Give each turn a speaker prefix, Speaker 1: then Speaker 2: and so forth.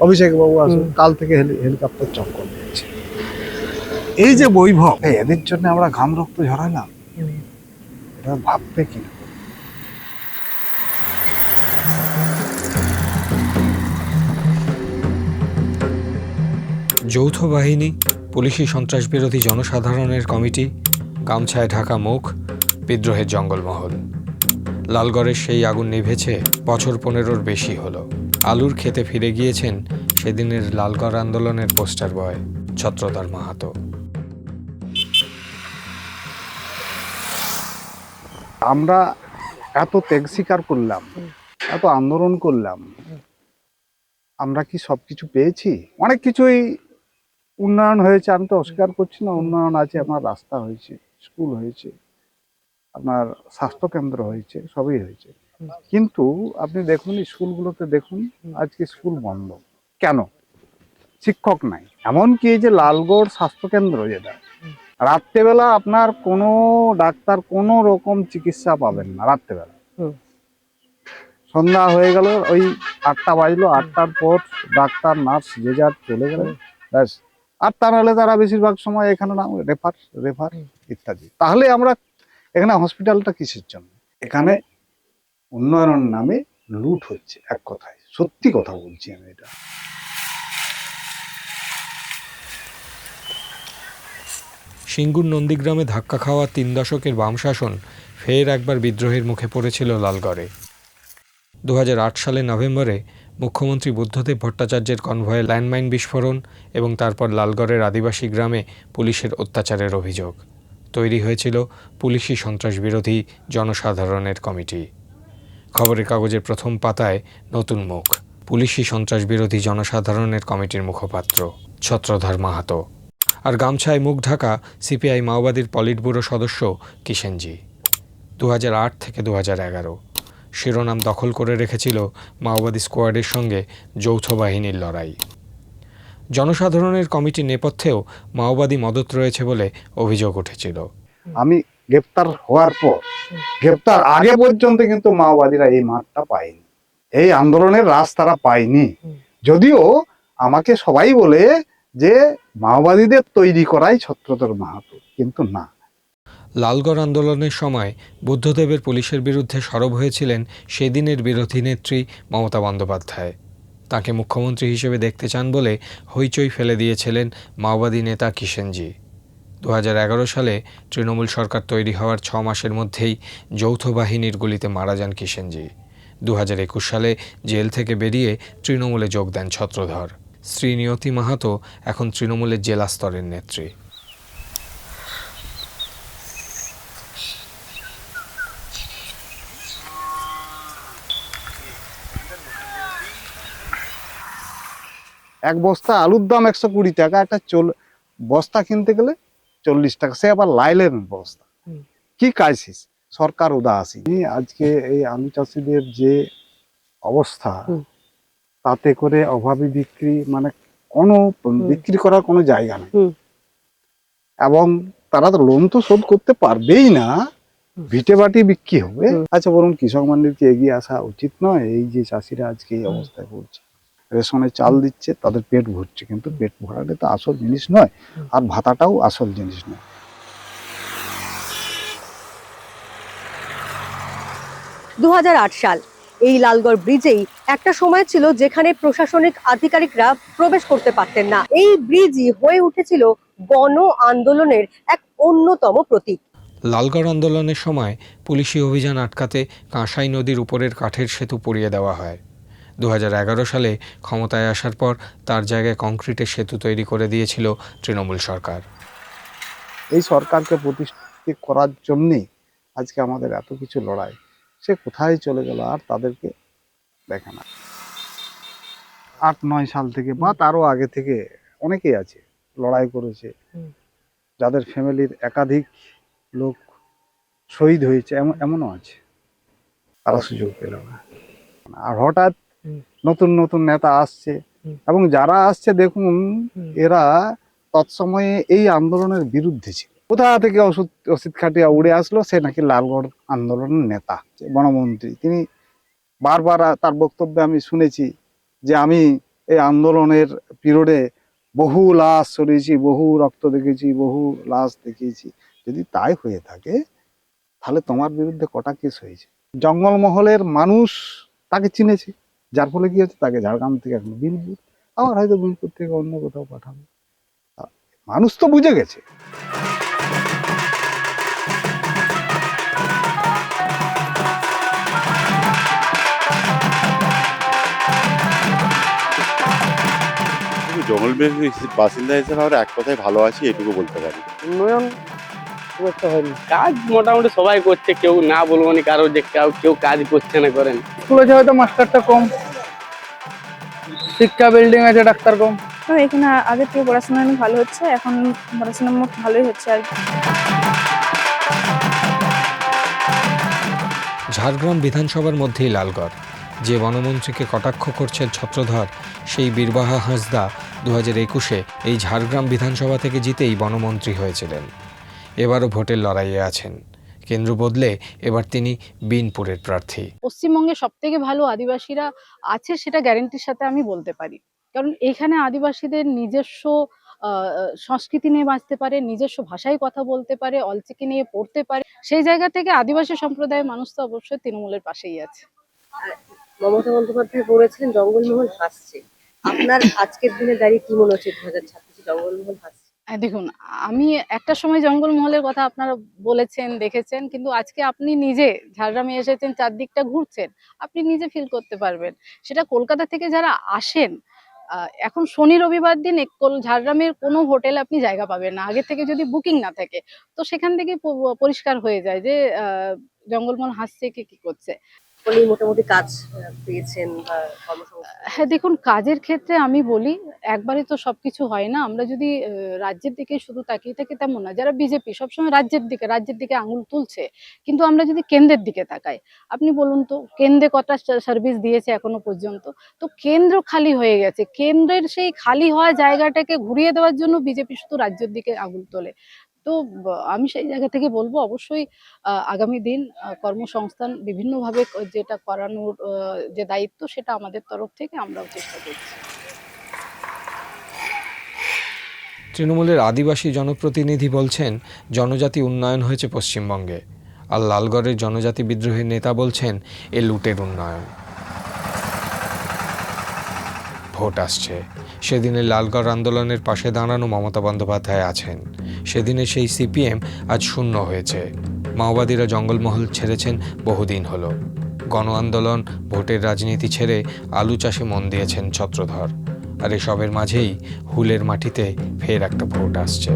Speaker 1: অভিষেক বাবু আসুন, কাল থেকে হেলিকপ্টার চক্কর দিচ্ছে। এই যে বৈভব, এদের জন্য আমরা ঘাম রক্ত ঝরালাম, এরা ভাববে কি?
Speaker 2: যৌথ বাহিনী, পুলিশি সন্ত্রাস বিরোধী জনসাধারণের কমিটি, গামছায় ঢাকা মুখ, বিদ্রোহের জঙ্গলমহল। লালগড়ের সেই আগুন নিভেছে বছর 15-র বেশি হলো। আলুর খেতে ফিরে গিয়েছেন সেদিনের লালগড় আন্দোলনের পোস্টার বয় ছত্রধর মাহাতো।
Speaker 1: আমরা এত ত্যাগ স্বীকার করলাম, এত আন্দোলন করলাম, আমরা কি সবকিছু পেয়েছি? অনেক কিছুই উন্নয়ন হয়েছে, আমি তো অস্বীকার করছি না, উন্নয়ন আছে। আপনার রাস্তা হয়েছে, স্কুল হয়েছে, আপনার স্বাস্থ্য কেন্দ্র হয়েছে, সবই হয়েছে। কিন্তু আপনি দেখুন স্কুলগুলোতে, দেখুন আজকে স্কুল বন্ধ কেন? শিক্ষক নাই। এমনকি এই যে লালগড় স্বাস্থ্য কেন্দ্র, যেটা রাত্রেবেলা আপনার কোনো ডাক্তার কোনো রকম চিকিৎসা পাবেন না রাত্রেবেলা। সন্ধ্যা হয়ে গেল, ওই 8টা বাজলো, 8টার পর ডাক্তার নার্স যে যার চলে গেলেন, ব্যাস। আর তা নাহলে তারা বেশিরভাগ সময় এখানে না রেফার রেফার ইত্যাদি। তাহলে আমরা এখানে হসপিটালটা কিসের জন্য? এখানে উন্নয়নের নামে লুট হচ্ছে, এক কথায় সত্যি কথা বলছি আমি। এটা
Speaker 2: সিঙ্গুর নন্দীগ্রামে ধাক্কা খাওয়া 3 দশকের বাম শাসন ফের একবার বিদ্রোহের মুখে পড়েছিল লালগড়ে। 2008 সালের নভেম্বরে মুখ্যমন্ত্রী বুদ্ধদেব ভট্টাচার্যের কনভয়ে ল্যান্ডমাইন বিস্ফোরণ এবং তারপর লালগড়ের আদিবাসী গ্রামে পুলিশের অত্যাচারের অভিযোগ। তৈরি হয়েছিল পুলিশি সন্ত্রাস বিরোধী জনসাধারণের কমিটি। খবরের কাগজের প্রথম পাতায় নতুন মুখ, পুলিশি সন্ত্রাস বিরোধী জনসাধারণের কমিটির মুখপাত্র ছত্রধর মাহাতো। আর গামছায় মুখ ঢাকা সিপিআই মাওবাদীর পলিট ব্যুরো সদস্য কিষেনজি। 2008 থেকে 2011 শিরোনাম দখল করে রেখেছিল মাওবাদী স্কোয়াডের সঙ্গে যৌথ বাহিনীর লড়াই। জনসাধারণের কমিটির নেপথ্যেও মাওবাদী মদত রয়েছে বলে অভিযোগ উঠেছিল।
Speaker 1: আমি গ্রেপ্তার হওয়ার পর, গ্রেপ্তার আগে পর্যন্ত কিন্তু মাওবাদীরা এই মাঠটা পায়নি, এই আন্দোলনের রাস তারা পায়নি। যদিও আমাকে সবাই বলে যে মাওবাদীদের তৈরি করাই ছত্রধর মাহাতো, কিন্তু না।
Speaker 2: লালগড় আন্দোলনের সময় বুদ্ধদেবের পুলিশের বিরুদ্ধে সরব হয়েছিলেন সেদিনের বিরোধী নেত্রী মমতা বন্দ্যোপাধ্যায়। তাকে মুখ্যমন্ত্রী হিসেবে দেখতে চান বলে হইচই ফেলে দিয়েছিলেন মাওবাদী নেতা কিষেনজি। 2011 সালে তৃণমূল সরকার তৈরি হওয়ার 6 মাসের মধ্যেই যৌথ বাহিনীর গুলিতে মারা যান কিষেনজি। 2021 সালে জেল থেকে বেরিয়ে তৃণমূলে যোগ দেন ছত্রধর। শ্রী নিয়তি মাহাতো এখন তৃণমূলের জেলা স্তরের নেত্রী।
Speaker 1: এক বস্তা আলুর দাম 120 টাকা, একটা বস্তা কিনতে গেলে 40 টাকা, সে আবার লাইলেন বস্তা। কি ক্রাইসিস! সরকার উদাসীন। আজকে এই আলু চাষিদের যে অবস্থা, তাতে করে অভাবী বিক্রি, মানে কোনো বিক্রি করার কোনো জায়গা নেই। এবং তারা তো লোন তো শোধ করতে পারবেই না, ভিটে বাটি বিক্রি হবে। আচ্ছা বলুন, কৃষক মন্ডির কি এগিয়ে আসা উচিত নয়? এই যে চাষিরা আজকে এই অবস্থায় পড়ছে, রেশনে চাল দিচ্ছে, তাদের পেট ভরছে, কিন্তু পেট ভরাটা তো আসল জিনিস নয়, আর ভাতাটাও আসল জিনিস নয়।
Speaker 3: 2008 সাল, এই লালগড় ব্রিজেই একটা সময় ছিল যেখানে প্রশাসনিক আধিকারিকরা প্রবেশ করতে পারতেন না। এই ব্রিজই হয়ে উঠেছিল গণ আন্দোলনের এক অন্যতম প্রতীক।
Speaker 2: লালগড় আন্দোলনের সময় পুলিশি অভিযান আটকাতে কাঁসাই নদীর উপরের কাঠের সেতু পুড়িয়ে দেওয়া হয়। 2011 সালে ক্ষমতায় আসার পর তার জায়গায় কংক্রিটের সেতু তৈরি করে দিয়েছিল তৃণমূল সরকার।
Speaker 1: এই সরকারকে প্রতিষ্ঠিত করার জন্যে আজকে আমাদের এত কিছু লড়াই, সে কোথায় চলে গেল আর তাদেরকে দেখে না। 8-9 সাল থেকে বা তারও আগে থেকে অনেকেই আছে লড়াই করেছে, যাদের ফ্যামিলির একাধিক লোক শহীদ হয়েছে, এমনও আছে, তারা সুযোগ পেল না। আর হঠাৎ নতুন নতুন নেতা আসছে, এবং যারা আসছে দেখুন এরা তৎসময়ে এই আন্দোলনের বিরুদ্ধে ছিল। কোথা থেকে অসিত খাটিয়া উড়ে আসলো, সে নাকি লালগড় আন্দোলনের নেতা, বনমন্ত্রী। তিনি বারবার তার বক্তব্যে আমি শুনেছি যে আমি এই আন্দোলনের পিরিয়ডে বহু লাশ ছড়িয়েছি, বহু রক্ত দেখেছি, বহু লাশ দেখিয়েছি। যদি তাই হয়ে থাকে তাহলে তোমার বিরুদ্ধে কটা কেস হয়েছে। জঙ্গলমহলের মানুষ তাকে চিনেছে, যার ফলে কি হচ্ছে, তাকে ঝাড়গ্রাম থেকে এখন বিলপুর, আবার হয়তো বিলপুর থেকে অন্য কোথাও পাঠাবে। মানুষ তো বুঝে গেছে।
Speaker 4: জঙ্গল বাসিন্দা হিসেবে আমরা এক কথায় ভালো আছি, এটুকু বলতে পারি।
Speaker 5: উন্নয়ন খুব একটা হয়নি। কাজ মোটামুটি সবাই করছে, কেউ না বলবো না কারো যে কেউ কাজ করছে না করেন।
Speaker 6: স্কুলে হয়তো মাস্টারটা কম, শিক্ষা বিল্ডিং আছে, ডাক্তার কম।
Speaker 7: তো এখানে আগের থেকে পড়াশোনা অনেক ভালো হচ্ছে, এখন পড়াশোনা মোট ভালোই হচ্ছে আর কি।
Speaker 2: ঝাড়গ্রাম বিধানসভার মধ্যেই লালগড়। যে বনমন্ত্রীকে কটাক্ষ করছেন ছত্রধর, সেই বীরবাহা হাঁসদা 2021-এ এই ঝাড়গ্রাম বিধানসভা থেকে জিতেই বনমন্ত্রী হয়েছিলেন। এবারও ভোটের লড়াইয়ে আছেন। কেন্দ্র বদলে এবার তিনি বিনপুরের প্রার্থী।
Speaker 8: পশ্চিমবঙ্গে সব থেকে ভালো আদিবাসীরা আছে সেটা গ্যারেন্টির সাথে আমি বলতে পারি, কারণ এখানে আদিবাসীদের নিজস্ব সংস্কৃতি নিয়ে বাঁচতে পারে, নিজস্ব ভাষায় কথা বলতে পারে, অলচিকি নিয়ে পড়তে পারে। সেই জায়গা থেকে আদিবাসী সম্প্রদায়ের মানুষ তো অবশ্যই তৃণমূলের পাশেই আছে।
Speaker 3: মমতা বন্দ্যোপাধ্যায় বলেছিলেন জঙ্গলমহল হাসছে। আপনার আজকের দিনে দাঁড়িয়ে কি মনে হচ্ছে 2026 জঙ্গলমহল হাসছে?
Speaker 8: দেখুন, আমি একটা সময় জঙ্গলমহলের কথা আপনারা বলেছেন, দেখেছেন, কিন্তু আজকে আপনি নিজে ঝাড়গ্রামে এসেছেন, চারদিকটা ঘুরছেন, আপনি নিজে ফিল করতে পারবেন। সেটা কলকাতা থেকে যারা আসেন, এখন শনি রবিবার দিন ঝাড়গ্রামের কোনো হোটেলে আপনি জায়গা পাবেন না আগে থেকে যদি বুকিং না থাকে। তো সেখান থেকে পরিষ্কার হয়ে যায় যে জঙ্গলমহল হাসছে কি করছে।
Speaker 3: উনি মোটামুটি কাজ পেয়েছেন বা কর্মসংস্থান।
Speaker 8: হ্যাঁ, দেখুন, কাজের ক্ষেত্রে আমি বলি একবারে তো সবকিছু হয় না। আমরা যদি রাজ্যের দিকে শুধু তাকিয়ে থাকি তেমন না। যারা বিজেপি সবসময় রাজ্যের দিকে আঙুল তুলছে, কিন্তু আমরা যদি কেন্দ্রের দিকে তাকাই, আপনি বলুন তো কেন্দ্রে কটা সার্ভিস দিয়েছে এখনো পর্যন্ত? তো কেন্দ্র খালি হয়ে গেছে। কেন্দ্রের সেই খালি হওয়া জায়গাটাকে ঘুরিয়ে দেওয়ার জন্য বিজেপি শুধু রাজ্যের দিকে আঙুল তোলে। তো আমি সেই জায়গা থেকে বলবো অবশ্যই আগামী দিন কর্মসংস্থান বিভিন্নভাবে যেটা করানোর যে দায়িত্ব সেটা আমাদের তরফ থেকে আমরাও চেষ্টা করছি।
Speaker 2: তৃণমূলের আদিবাসী জনপ্রতিনিধি বলছেন জনজাতি উন্নয়ন হয়েছে পশ্চিমবঙ্গে, আর লালগড়ের জনজাতি বিদ্রোহের নেতা বলছেন এ লুটের উন্নয়ন। ভোট আসছে, সেদিনে লালগড় আন্দোলনের পাশে দাঁড়ানো মমতা বন্দ্যোপাধ্যায় আছেন। সেদিনে সেই সিপিএম আজ শূন্য হয়েছে। মাওবাদীরা জঙ্গলমহল ছেড়েছেন বহুদিন হলো। গণ আন্দোলন, ভোটের রাজনীতি ছেড়ে আলু চাষে মন দিয়েছেন ছত্রধর। আর এসবের মাঝেই হুলের মাটিতে ফের একটা ভোট আসছে।